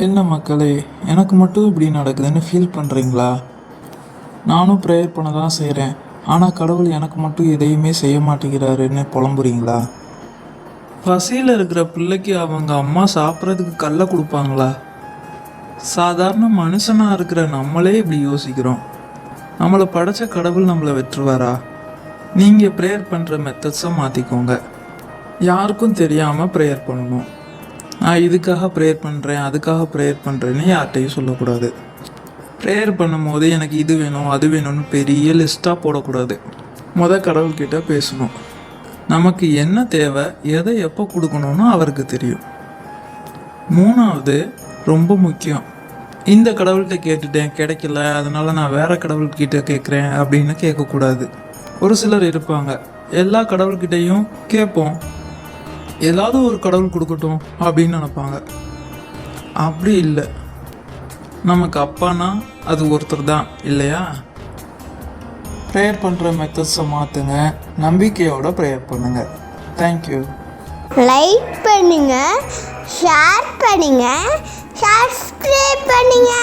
என்ன மக்களே, எனக்கு மட்டும் இப்படி நடக்குதுன்னு ஃபீல் பண்ணுறீங்களா? நானும் ப்ரேயர் பண்ண தான் செய்கிறேன். ஆனால் கடவுள் எனக்கு மட்டும் எதையுமே செய்ய மாட்டேங்கிறாருன்னு புலம்புறீங்களா? பசியில் இருக்கிற பிள்ளைக்கு அவங்க அம்மா சாப்பிட்றதுக்கு கல்லை கொடுப்பாங்களா? சாதாரண மனுஷனாக இருக்கிற நம்மளே இப்படி யோசிக்கிறோம். நம்மளை படைச்ச கடவுள் நம்மளை வெற்றுவாரா? நீங்கள் ப்ரேயர் பண்ணுற மெத்தட்ஸை மாற்றிக்கோங்க. யாருக்கும் தெரியாமல் ப்ரேயர் பண்ணணும். நான் இதுக்காக ப்ரேயர் பண்ணுறேன், அதுக்காக ப்ரேயர் பண்ணுறேன்னு யார்கிட்டையும் சொல்லக்கூடாது. ப்ரேயர் பண்ணும்போது எனக்கு இது வேணும் அது வேணும்னு பெரிய லிஸ்ட்டாக போடக்கூடாது. கடவுள்கிட்ட பேசணும். நமக்கு என்ன தேவை, எதை எப்போ கொடுக்கணும்னு அவருக்கு தெரியும். 3வது ரொம்ப முக்கியம், இந்த கடவுள்கிட்ட கேட்டுட்டேன் கிடைக்கல, அதனால் நான் வேறு கடவுள்கிட்ட கேட்குறேன் அப்படின்னு கேட்கக்கூடாது. ஒரு சிலர் இருப்பாங்க, எல்லா கடவுள்கிட்டையும் கேட்போம், ஏதாவது ஒரு கடவுள் கொடுக்கட்டும் அப்படின்னு நினைப்பாங்க. அப்படி இல்லை. நமக்கு அப்பானா அது ஒருத்தர் தான் இல்லையா? ப்ரேயர் பண்ணுற மெத்தட்ஸை மாற்றுங்க. நம்பிக்கையோட ப்ரேயர் பண்ணுங்கள். தேங்க்யூ. லைக் பண்ணுங்க, ஷேர் பண்ணுங்க, சப்ஸ்கிரைப் பண்ணுங்க.